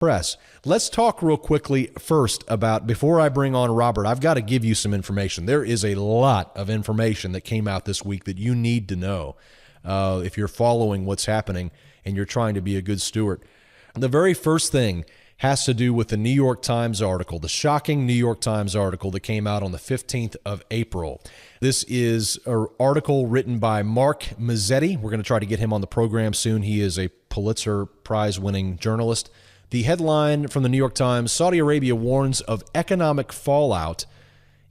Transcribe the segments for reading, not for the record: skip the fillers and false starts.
press. Let's talk real quickly first about, before I bring on Robert, I've got to give you some information. There is a lot of information that came out this week that you need to know if you're following what's happening and you're trying to be a good steward. The very first thing has to do with the New York Times article, the shocking New York Times article that came out on the 15th of April. This is an article written by Mark Mazzetti. We're going to try to get him on the program soon. He is a Pulitzer Prize-winning journalist. The headline from the New York Times: Saudi Arabia warns of economic fallout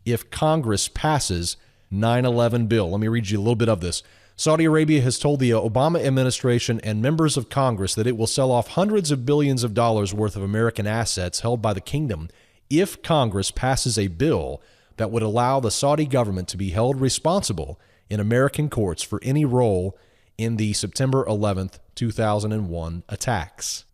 if Congress passes 9/11 bill. Let me read you a little bit of this. Saudi Arabia has told the Obama administration and members of Congress that it will sell off hundreds of billions of dollars worth of American assets held by the kingdom if Congress passes a bill that would allow the Saudi government to be held responsible in American courts for any role in the September 11th, 2001 attacks.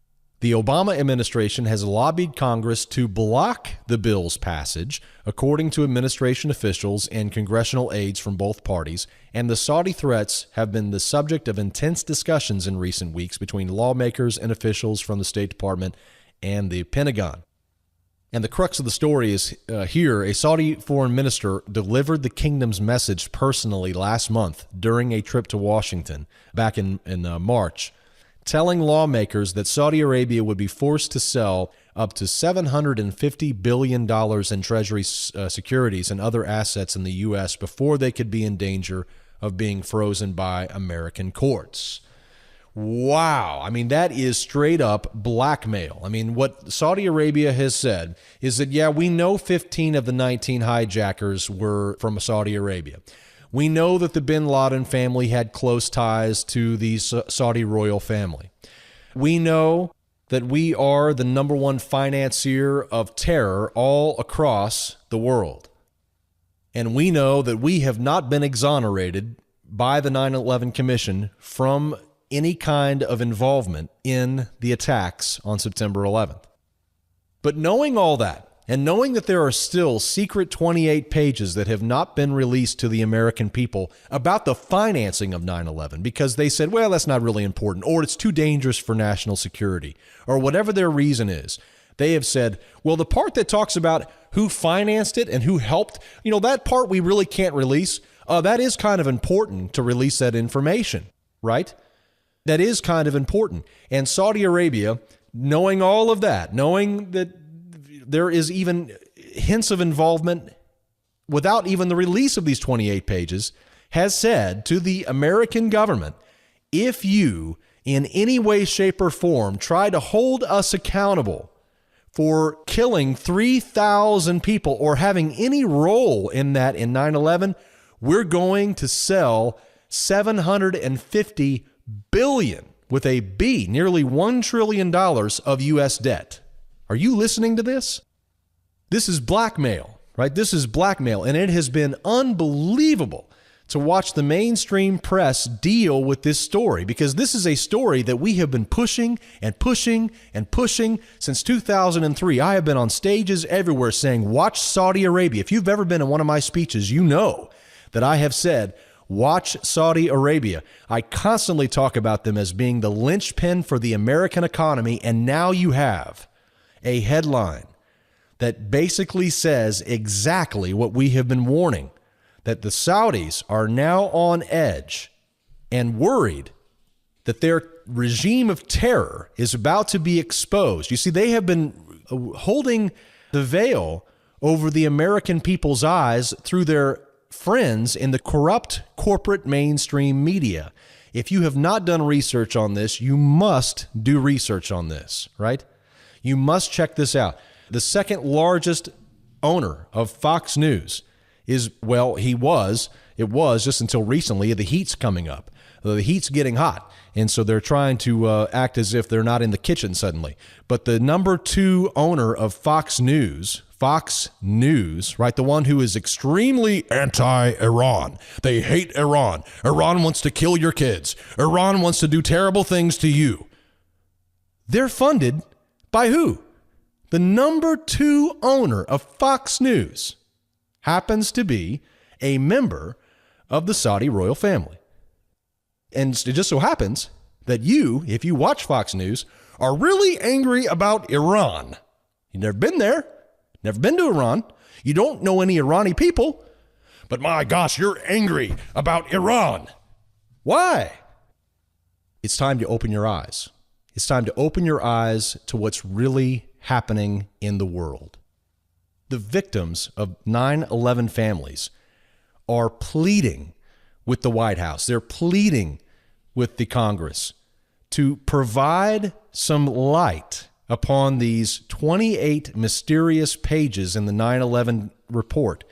The Obama administration has lobbied Congress to block the bill's passage, according to administration officials and congressional aides from both parties, and the Saudi threats have been the subject of intense discussions in recent weeks between lawmakers and officials from the State Department and the Pentagon. And the crux of the story is here: a Saudi foreign minister delivered the kingdom's message personally last month during a trip to Washington back in March, telling lawmakers that Saudi Arabia would be forced to sell up to $750 billion in Treasury securities and other assets in the U.S. before they could be in danger of being frozen by American courts. Wow. I mean, that is straight up blackmail. I mean, what Saudi Arabia has said is that, yeah, we know 15 of the 19 hijackers were from Saudi Arabia. We know that the bin Laden family had close ties to the Saudi royal family. We know that we are the number one financier of terror all across the world. And we know that we have not been exonerated by the 9/11 Commission from any kind of involvement in the attacks on September 11th. But knowing all that, and knowing that there are still secret 28 pages that have not been released to the American people about the financing of 9/11 because they said, well, that's not really important, or it's too dangerous for national security, or whatever their reason is, they have said, well, the part that talks about who financed it and who helped, that part we really can't release. That is kind of important to release that information, right? That is kind of important. And Saudi Arabia, knowing all of that, knowing that there is even hints of involvement without even the release of these 28 pages, has said to the American government, if you in any way, shape, or form try to hold us accountable for killing 3,000 people or having any role in that in 9/11, we're going to sell $750 billion with a B, nearly $1 trillion of U.S. debt. Are you listening to this? This is blackmail, right? This is blackmail, and it has been unbelievable to watch the mainstream press deal with this story, because this is a story that we have been pushing and pushing and pushing since 2003. I have been on stages everywhere saying, watch Saudi Arabia. If you've ever been in one of my speeches, you know that I have said, watch Saudi Arabia. I constantly talk about them as being the linchpin for the American economy, and now you have a headline that basically says exactly what we have been warning, that the Saudis are now on edge and worried that their regime of terror is about to be exposed. You see, they have been holding the veil over the American people's eyes through their friends in the corrupt corporate mainstream media. If you have not done research on this, you must do research on this, right? You must check this out. The second largest owner of Fox News is, well, it was just until recently, the heat's coming up. The heat's getting hot, and so they're trying to act as if they're not in the kitchen suddenly. But the number 2 owner of Fox News, right, the one who is extremely anti-Iran. They hate Iran. Iran wants to kill your kids. Iran wants to do terrible things to you. They're funded by who? The number 2 owner of Fox News happens to be a member of the Saudi royal family. And it just so happens that you, if you watch Fox News, are really angry about Iran. You've never been there, never been to Iran. You don't know any Irani people, but my gosh, you're angry about Iran. Why? It's time to open your eyes. It's time to open your eyes to what's really happening in the world. The victims of 9/11 families are pleading with the White House. They're pleading with the Congress to provide some light upon these 28 mysterious pages in the 9/11 report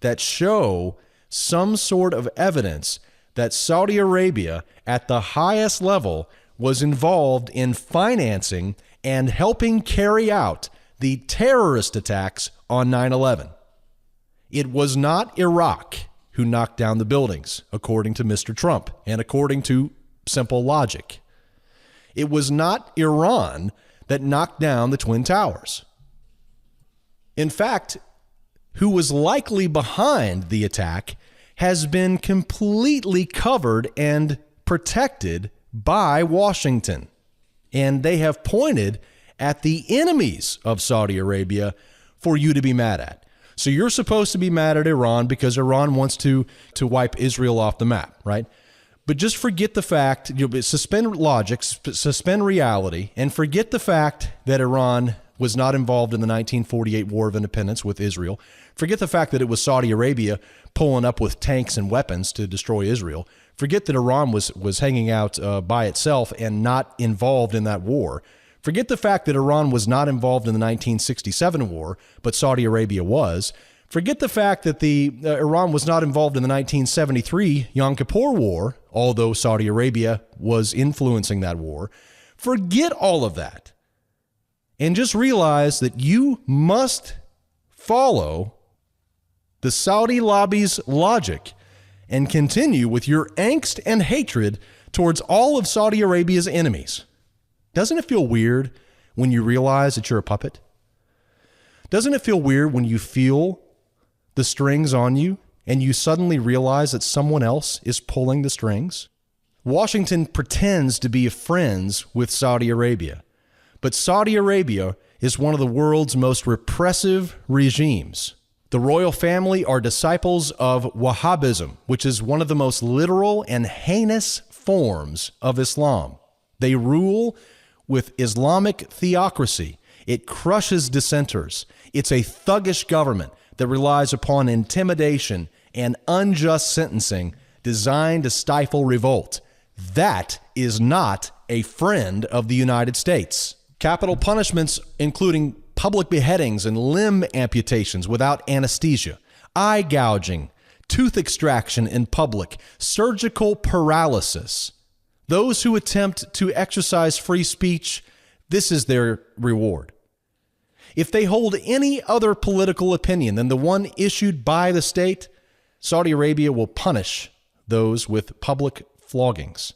that show some sort of evidence that Saudi Arabia at the highest level was involved in financing and helping carry out the terrorist attacks on 9/11. It was not Iraq who knocked down the buildings, according to Mr. Trump and according to simple logic. It was not Iran that knocked down the Twin Towers. In fact, who was likely behind the attack has been completely covered and protected by Washington. And they have pointed at the enemies of Saudi Arabia for you to be mad at. So you're supposed to be mad at Iran because Iran wants to wipe Israel off the map, right? But just forget the fact, suspend logic, suspend reality, and forget the fact that Iran was not involved in the 1948 War of Independence with Israel. Forget the fact that it was Saudi Arabia pulling up with tanks and weapons to destroy Israel. Forget that Iran was hanging out by itself and not involved in that war. Forget the fact that Iran was not involved in the 1967 war, but Saudi Arabia was. Forget the fact that Iran was not involved in the 1973 Yom Kippur War, although Saudi Arabia was influencing that war. Forget all of that. And just realize that you must follow the Saudi lobby's logic and continue with your angst and hatred towards all of Saudi Arabia's enemies. Doesn't it feel weird when you realize that you're a puppet? Doesn't it feel weird when you feel the strings on you and you suddenly realize that someone else is pulling the strings? Washington pretends to be friends with Saudi Arabia, but Saudi Arabia is one of the world's most repressive regimes. The royal family are disciples of Wahhabism, which is one of the most literal and heinous forms of Islam. They rule with Islamic theocracy. It crushes dissenters. It's a thuggish government that relies upon intimidation and unjust sentencing designed to stifle revolt. That is not a friend of the United States. Capital punishments, including public beheadings and limb amputations without anesthesia, eye gouging, tooth extraction in public, surgical paralysis. Those who attempt to exercise free speech, this is their reward. If they hold any other political opinion than the one issued by the state, Saudi Arabia will punish those with public floggings.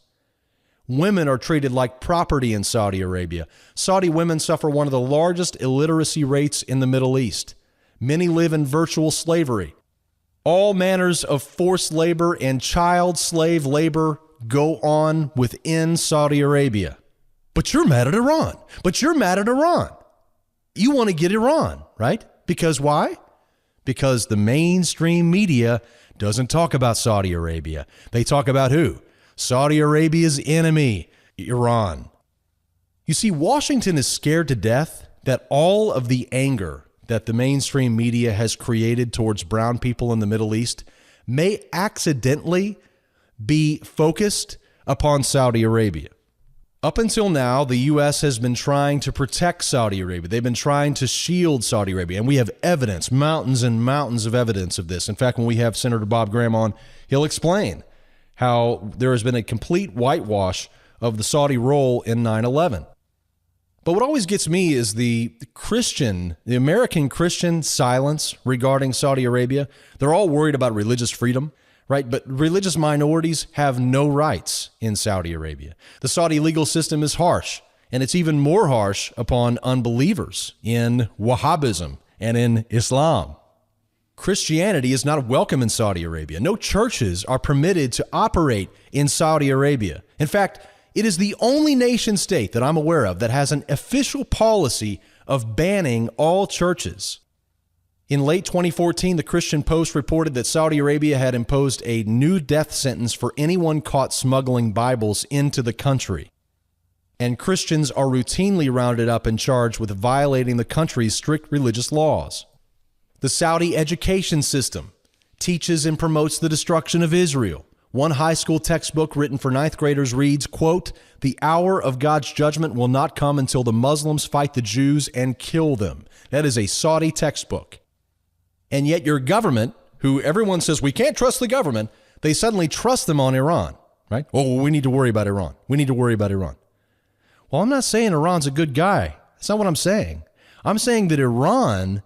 Women are treated like property in Saudi Arabia. Saudi women suffer one of the largest illiteracy rates in the Middle East. Many live in virtual slavery. All manners of forced labor and child slave labor go on within Saudi Arabia. But you're mad at Iran. You want to get Iran, right? Because why? Because the mainstream media doesn't talk about Saudi Arabia. They talk about who? Saudi Arabia's enemy, Iran. You see, Washington is scared to death that all of the anger that the mainstream media has created towards brown people in the Middle East may accidentally be focused upon Saudi Arabia. Up until now, the U.S. has been trying to protect Saudi Arabia. They've been trying to shield Saudi Arabia, and we have evidence, mountains and mountains of evidence of this. In fact, when we have Senator Bob Graham on, he'll explain how there has been a complete whitewash of the Saudi role in 9/11. But what always gets me is the American Christian silence regarding Saudi Arabia. They're all worried about religious freedom, right? But religious minorities have no rights in Saudi Arabia. The Saudi legal system is harsh, and it's even more harsh upon unbelievers in Wahhabism and in Islam. Christianity is not welcome in Saudi Arabia. No churches are permitted to operate in Saudi Arabia. In fact, It is the only nation state that I'm aware of that has an official policy of banning all churches. In late 2014, the Christian Post reported that Saudi Arabia had imposed a new death sentence for anyone caught smuggling Bibles into the country. And Christians are routinely rounded up and charged with violating the country's strict religious laws. The Saudi education system teaches and promotes the destruction of Israel. One high school textbook written for ninth graders reads, quote, "The hour of God's judgment will not come until the Muslims fight the Jews and kill them." That is a Saudi textbook. And yet your government, who everyone says we can't trust the government, they suddenly trust them on Iran, right? Oh, we need to worry about Iran. We need to worry about Iran. Well, I'm not saying Iran's a good guy. That's not what I'm saying. I'm saying that Iran,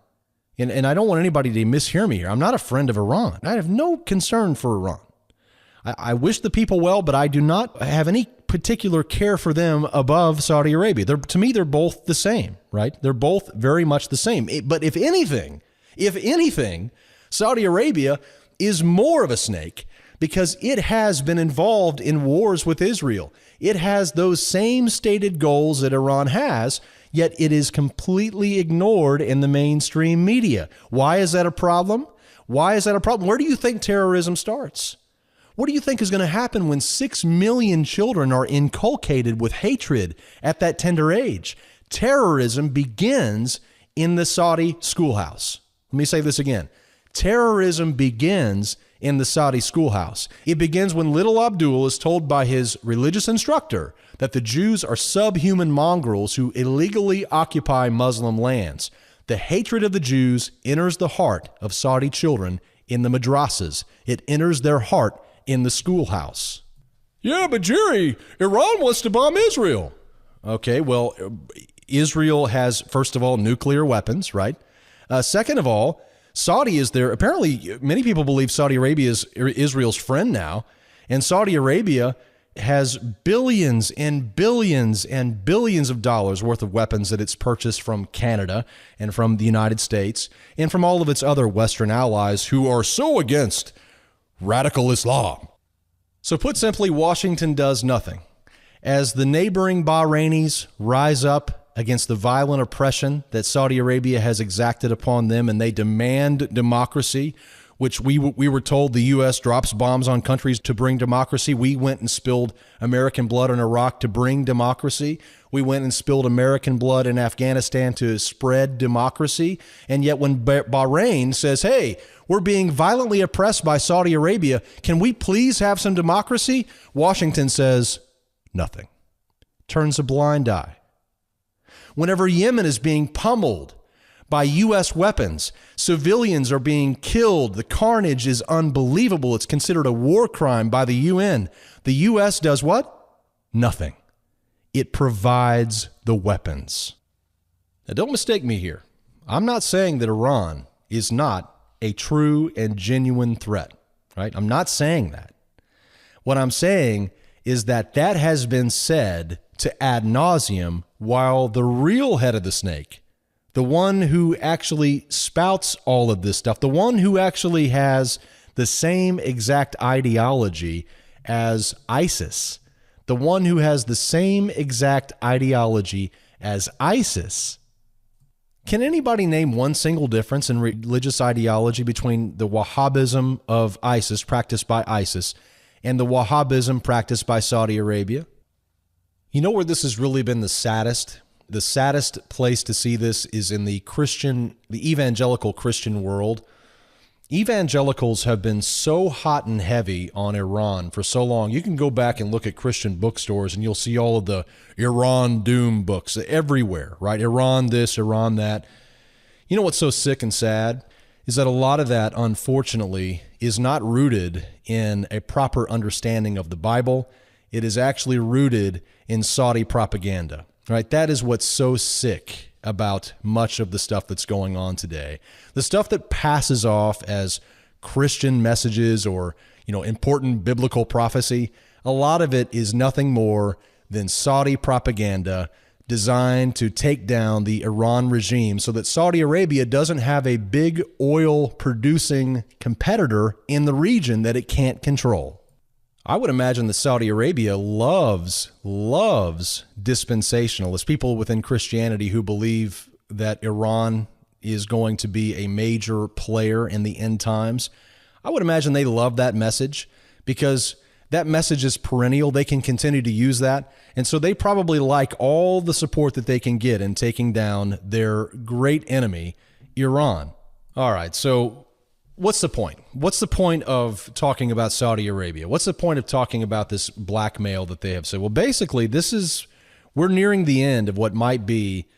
and I don't want anybody to mishear me here, I'm not a friend of Iran. I have no concern for Iran. I wish the people well, but I do not have any particular care for them above Saudi Arabia. To me, they're both the same, right? They're both very much the same. But if anything, Saudi Arabia is more of a snake because it has been involved in wars with Israel. It has those same stated goals that Iran has, yet it is completely ignored in the mainstream media. Why is that a problem? Why is that a problem? Where do you think terrorism starts? What do you think is going to happen when 6 million children are inculcated with hatred at that tender age? Terrorism begins in the Saudi schoolhouse. Let me say this again. Terrorism begins in the Saudi schoolhouse. It begins when little Abdul is told by his religious instructor that the Jews are subhuman mongrels who illegally occupy Muslim lands. The hatred of the Jews enters the heart of Saudi children in the madrasas. It enters their heart in the schoolhouse. Yeah, but Jerry, Iran wants to bomb Israel. Okay, well, Israel has, first of all, nuclear weapons, right? Second of all, Saudi is there. Apparently, many people believe Saudi Arabia is Israel's friend now. And Saudi Arabia has billions and billions and billions of dollars worth of weapons that it's purchased from Canada and from the United States and from all of its other Western allies who are so against radical Islam. So put simply, Washington does nothing. As the neighboring Bahrainis rise up against the violent oppression that Saudi Arabia has exacted upon them, and they demand democracy, which we were told the U.S. drops bombs on countries to bring democracy. We went and spilled American blood in Iraq to bring democracy. We went and spilled American blood in Afghanistan to spread democracy. And yet when Bahrain says, hey, we're being violently oppressed by Saudi Arabia, can we please have some democracy? Washington says nothing, turns a blind eye. Whenever Yemen is being pummeled by U.S. weapons, civilians are being killed, the carnage is unbelievable. It's considered a war crime by the UN. The U.S. does what? Nothing. It provides the weapons. Now, don't mistake me here. I'm not saying that Iran is not a true and genuine threat, right? I'm not saying that. What I'm saying is that has been said to ad nauseum, while the real head of the snake, the one who actually spouts all of this stuff, the one who actually has the same exact ideology as ISIS, the one who has the same exact ideology as ISIS. Can anybody name one single difference in religious ideology between the Wahhabism of ISIS, practiced by ISIS, and the Wahhabism practiced by Saudi Arabia? You know where this has really been the saddest? The saddest place to see this is in the evangelical Christian world. Evangelicals have been so hot and heavy on Iran for so long. You can go back and look at Christian bookstores and you'll see all of the Iran doom books everywhere, right? Iran this, Iran that. You know what's so sick and sad is that a lot of that, unfortunately, is not rooted in a proper understanding of the Bible. It is actually rooted in Saudi propaganda, right? That is what's so sick about much of the stuff that's going on today. The stuff that passes off as Christian messages or, important biblical prophecy, a lot of it is nothing more than Saudi propaganda designed to take down the Iran regime so that Saudi Arabia doesn't have a big oil producing competitor in the region that it can't control. I would imagine that Saudi Arabia loves dispensationalists, people within Christianity who believe that Iran is going to be a major player in the end times. I would imagine they love that message because that message is perennial. They can continue to use that. And so they probably like all the support that they can get in taking down their great enemy, Iran. All right, so what's the point? What's the point of talking about Saudi Arabia? What's the point of talking about this blackmail that they have said? Well, basically, we're nearing the end of what might be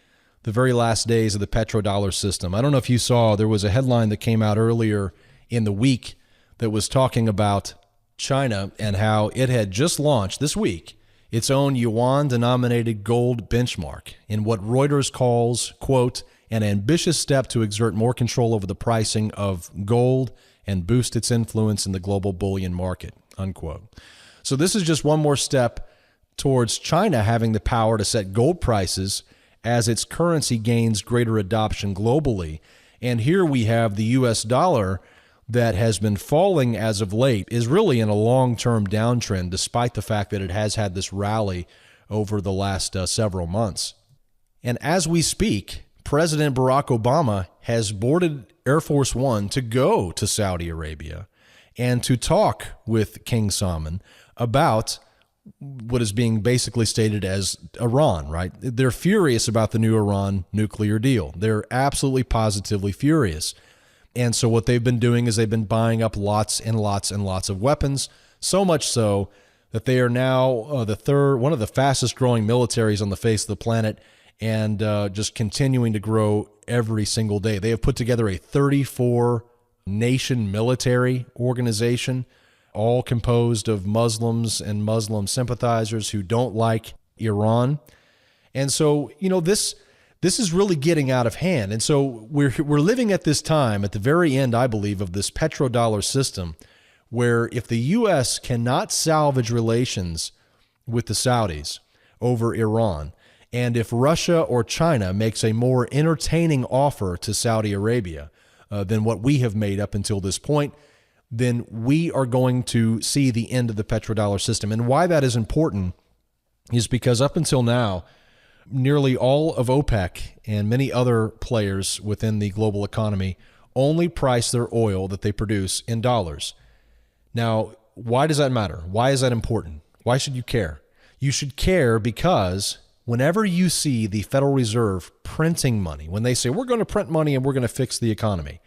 the very last days of the petrodollar system. I don't know if you saw, there was a headline that came out earlier in the week that was talking about China and how it had just launched this week its own yuan-denominated gold benchmark in what Reuters calls, quote, an ambitious step to exert more control over the pricing of gold and boost its influence in the global bullion market, unquote. So this is just one more step towards China having the power to set gold prices as its currency gains greater adoption globally. And here we have the U.S. dollar that has been falling as of late, is really in a long-term downtrend, despite the fact that it has had this rally over the last several months. And as we speak, President Barack Obama has boarded Air Force One to go to Saudi Arabia and to talk with King Salman about what is being basically stated as Iran, right? They're furious about the new Iran nuclear deal. They're absolutely positively furious. And so what they've been doing is they've been buying up lots and lots and lots of weapons, so much so that they are now one of the fastest growing militaries on the face of the planet, and just continuing to grow every single day. They have put together a 34-nation military organization, all composed of Muslims and Muslim sympathizers who don't like Iran. And so, this is really getting out of hand. And so we're living at this time, at the very end, I believe, of this petrodollar system, where if the U.S. cannot salvage relations with the Saudis over Iran, and if Russia or China makes a more entertaining offer to Saudi Arabia than what we have made up until this point, then we are going to see the end of the petrodollar system. And why that is important is because up until now, nearly all of OPEC and many other players within the global economy only price their oil that they produce in dollars. Now, why does that matter? Why is that important? Why should you care? You should care because whenever you see the Federal Reserve printing money, when they say we're going to print money and we're going to fix the economy,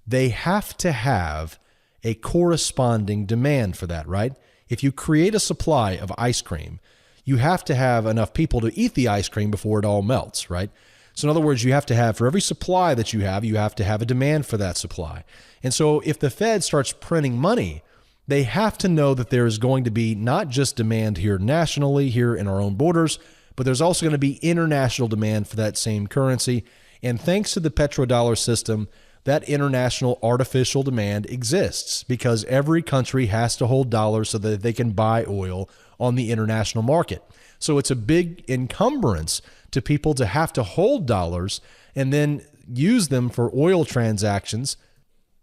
they have to have a corresponding demand for that, right? If you create a supply of ice cream, you have to have enough people to eat the ice cream before it all melts, right? So in other words, you have to have, for every supply that you have to have a demand for that supply. And so if the Fed starts printing money, they have to know that there is going to be not just demand here nationally, here in our own borders, but there's also going to be international demand for that same currency. And thanks to the petrodollar system, that international artificial demand exists because every country has to hold dollars so that they can buy oil on the international market. So it's a big encumbrance to people to have to hold dollars and then use them for oil transactions.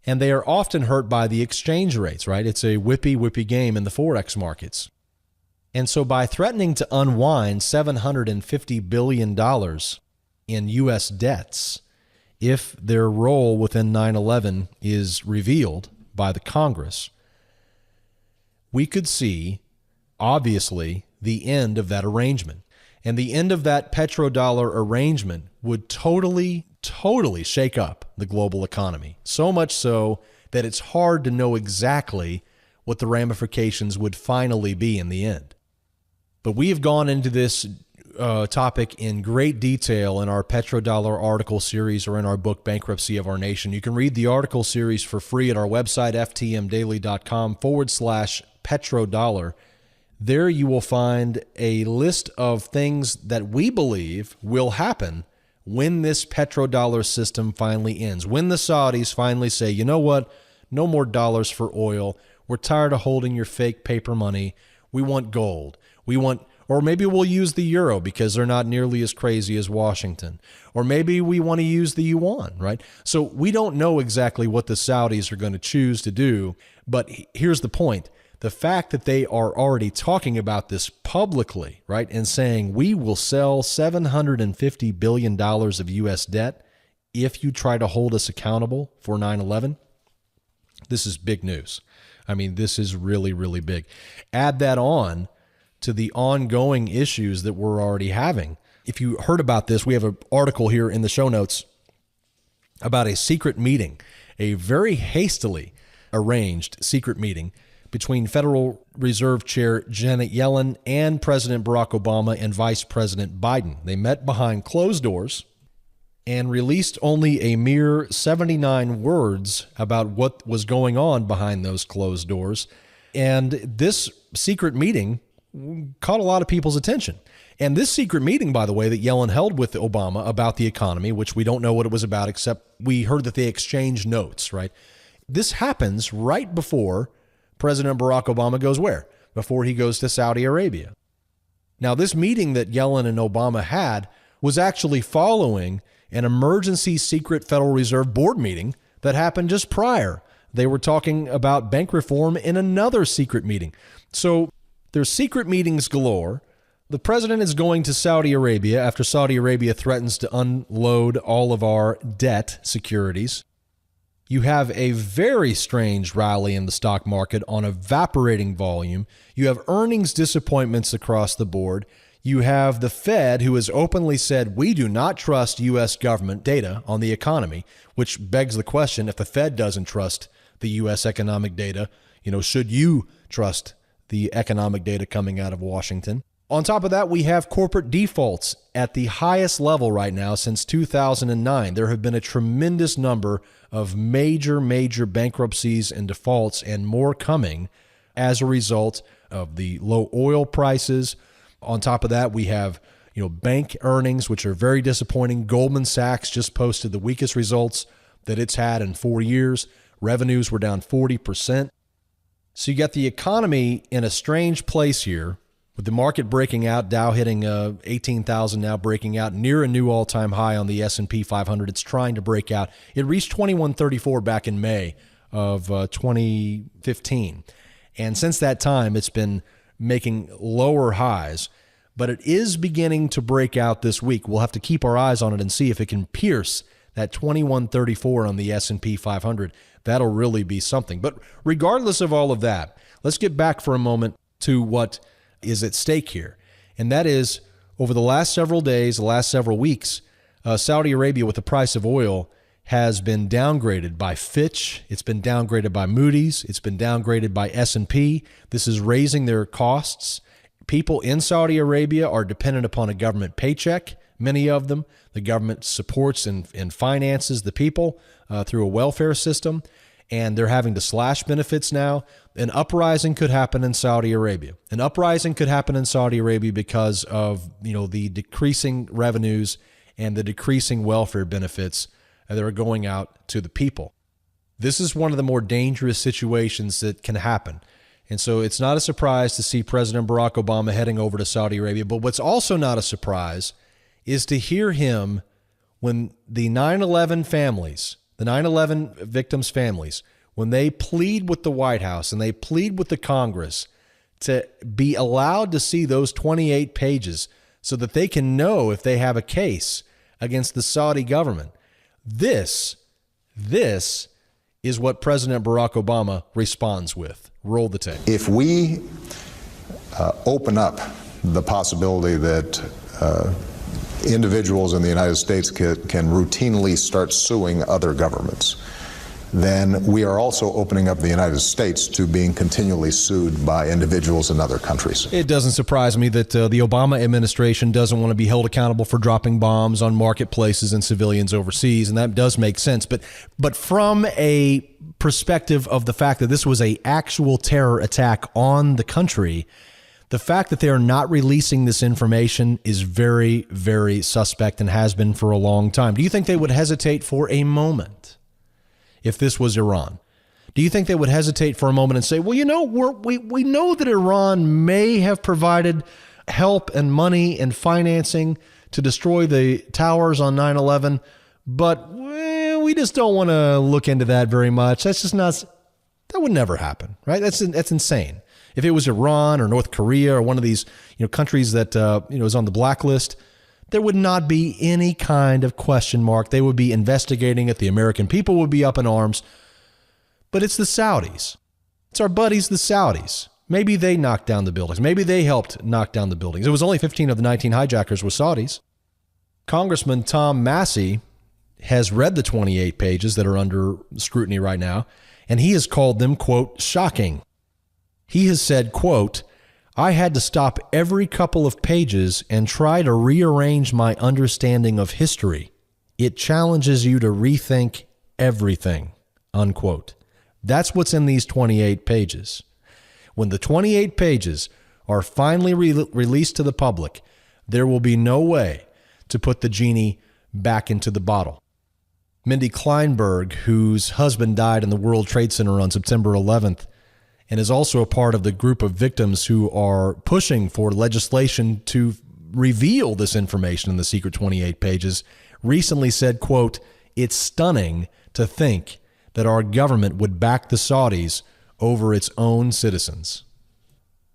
And they are often hurt by the exchange rates, right? It's a whippy game in the Forex markets. And so by threatening to unwind $750 billion in U.S. debts, if their role within 9/11 is revealed by the Congress, we could see, obviously, the end of that arrangement. And the end of that petrodollar arrangement would totally shake up the global economy. So much so that it's hard to know exactly what the ramifications would finally be in the end. But we have gone into this topic in great detail in our petrodollar article series or in our book, Bankruptcy of Our Nation. You can read the article series for free at our website, ftmdaily.com/petrodollar. There you will find a list of things that we believe will happen when this petrodollar system finally ends, when the Saudis finally say, you know what, no more dollars for oil. We're tired of holding your fake paper money. We want gold. Or maybe we'll use the euro because they're not nearly as crazy as Washington. Or maybe we want to use the yuan, right? So we don't know exactly what the Saudis are going to choose to do, but here's the point. the fact that they are already talking about this publicly, right, and saying we will sell $750 billion of U.S. debt if you try to hold us accountable for 9/11, this is big news. I mean, this is really, really big. Add that on to the ongoing issues that we're already having. If you heard about this, we have an article here in the show notes about a secret meeting, a very hastily arranged secret meeting between Federal Reserve Chair Janet Yellen and President Barack Obama and Vice President Biden. They met behind closed doors and released only a mere 79 words about what was going on behind those closed doors. And this secret meeting caught a lot of people's attention. And this secret meeting, by the way, that Yellen held with Obama about the economy, which we don't know what it was about, except we heard that they exchanged notes, right? This happens right before President Barack Obama goes where? Before he goes to Saudi Arabia. Now, this meeting that Yellen and Obama had was actually following an emergency secret Federal Reserve Board meeting that happened just prior. They were talking about bank reform in another secret meeting. So there's secret meetings galore. The president is going to Saudi Arabia after Saudi Arabia threatens to unload all of our debt securities. You have a very strange rally in the stock market on evaporating volume. You have earnings disappointments across the board. You have the Fed, who has openly said, we do not trust U.S. government data on the economy, which begs the question, if the Fed doesn't trust the U.S. economic data, should you trust the economic data coming out of Washington? On top of that, we have corporate defaults at the highest level right now since 2009. There have been a tremendous number of major bankruptcies and defaults, and more coming as a result of the low oil prices. On top of that, we have, bank earnings, which are very disappointing. Goldman Sachs just posted the weakest results that it's had in 4 years. Revenues were down 40%. So you got the economy in a strange place here, with the market breaking out, Dow hitting 18,000 now, breaking out near a new all-time high on the S&P 500. It's trying to break out. It reached 2134 back in May of 2015. And since that time, it's been making lower highs, but it is beginning to break out this week. We'll have to keep our eyes on it and see if it can pierce that 2134 on the S&P 500. That'll really be something. But regardless of all of that, let's get back for a moment to what is at stake here. And that is, over the last several days, the last several weeks, Saudi Arabia, with the price of oil, has been downgraded by Fitch. It's been downgraded by Moody's. It's been downgraded by S&P. This is raising their costs. People in Saudi Arabia are dependent upon a government paycheck, many of them. The government supports and finances the people through a welfare system, and they're having to slash benefits now. An uprising could happen in Saudi Arabia. An uprising could happen in Saudi Arabia because of the decreasing revenues and the decreasing welfare benefits that are going out to the people. This is one of the more dangerous situations that can happen. And so it's not a surprise to see President Barack Obama heading over to Saudi Arabia. But what's also not a surprise is to hear him when the 9/11 families, the 9/11 victims' families, when they plead with the White House and they plead with the Congress to be allowed to see those 28 pages so that they can know if they have a case against the Saudi government. This is what President Barack Obama responds with. Roll the tape. If we open up the possibility that individuals in the United States can routinely start suing other governments, then we are also opening up the United States to being continually sued by individuals in other countries. It doesn't surprise me that the Obama administration doesn't want to be held accountable for dropping bombs on marketplaces and civilians overseas, and that does make sense. But from a perspective of the fact that this was an actual terror attack on the country, the fact that they are not releasing this information is very, very suspect and has been for a long time. Do you think they would hesitate for a moment if this was Iran? Do you think they would hesitate for a moment and say, well, we know that Iran may have provided help and money and financing to destroy the towers on 9/11, but we just don't want to look into that very much. That's just not, that would never happen, right? That's insane. If it was Iran or North Korea or one of these countries that is on the blacklist, there would not be any kind of question mark. They would be investigating it. The American people would be up in arms. But it's the Saudis. It's our buddies, the Saudis. Maybe they knocked down the buildings. Maybe they helped knock down the buildings. It was only 15 of the 19 hijackers were Saudis. Congressman Tom Massey has read the 28 pages that are under scrutiny right now, and he has called them, quote, shocking. He has said, quote, I had to stop every couple of pages and try to rearrange my understanding of history. It challenges you to rethink everything, unquote. That's what's in these 28 pages. When the 28 pages are finally released to the public, there will be no way to put the genie back into the bottle. Mindy Kleinberg, whose husband died in the World Trade Center on September 11th, and is also a part of the group of victims who are pushing for legislation to reveal this information in the secret 28 pages, recently said, quote, it's stunning to think that our government would back the Saudis over its own citizens.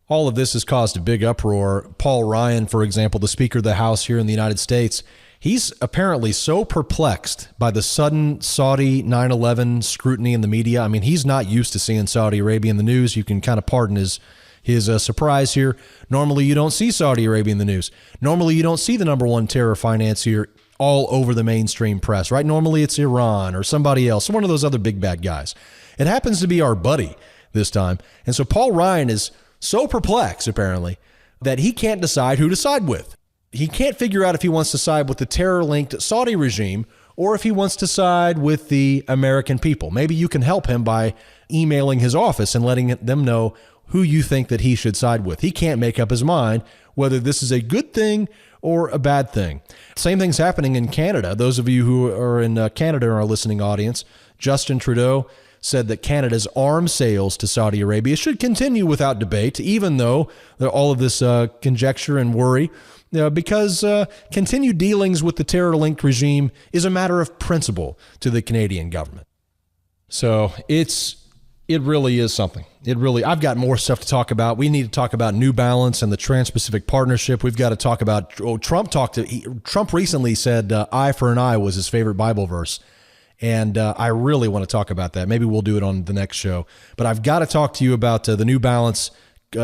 All of this has caused a big uproar. Paul Ryan, for example, the Speaker of the House here in the United States, he's apparently so perplexed by the sudden Saudi 9/11 scrutiny in the media. I mean, he's not used to seeing Saudi Arabia in the news. You can kind of pardon his surprise here. Normally, you don't see Saudi Arabia in the news. Normally, you don't see the number one terror financier all over the mainstream press, right? Normally, it's Iran or somebody else, one of those other big bad guys. It happens to be our buddy this time. And so Paul Ryan is so perplexed, apparently, that he can't decide who to side with. He can't figure out if he wants to side with the terror-linked Saudi regime or if he wants to side with the American people. Maybe you can help him by emailing his office and letting them know who you think that he should side with. He can't make up his mind whether this is a good thing or a bad thing. Same thing's happening in Canada. Those of you who are in Canada in our listening audience, Justin Trudeau said that Canada's arms sales to Saudi Arabia should continue without debate, even though all of this conjecture and worry, because continued dealings with the terror-linked regime is a matter of principle to the Canadian government. So it really is something. I've got more stuff to talk about. We need to talk about New Balance and the Trans-Pacific Partnership. We've got to talk about, Trump recently said eye for an eye was his favorite Bible verse. And I really want to talk about that. Maybe we'll do it on the next show. But I've got to talk to you about the New Balance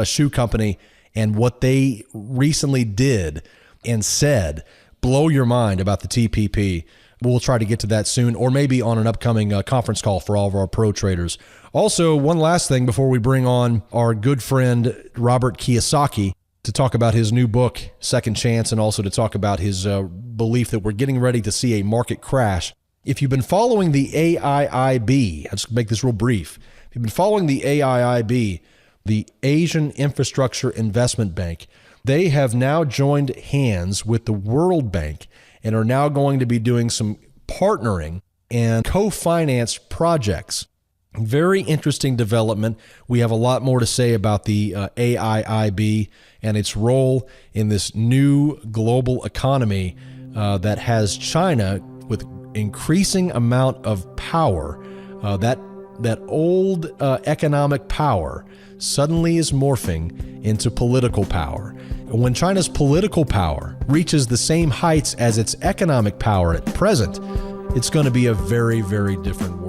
shoe company and what they recently did and said. Blow your mind about the TPP. We'll try to get to that soon, or maybe on an upcoming conference call for all of our pro traders. Also, one last thing before we bring on our good friend Robert Kiyosaki to talk about his new book, Second Chance, and also to talk about his belief that we're getting ready to see a market crash. If you've been following the AIIB, I'll just make this real brief. If you've been following the AIIB, the Asian Infrastructure Investment Bank, they have now joined hands with the World Bank and are now going to be doing some partnering and co-finance projects. Very interesting development. We have a lot more to say about the AIIB and its role in this new global economy that has China with increasing amount of power. That old economic power suddenly is morphing into political power. When China's political power reaches the same heights as its economic power at present, it's going to be a very, very different world.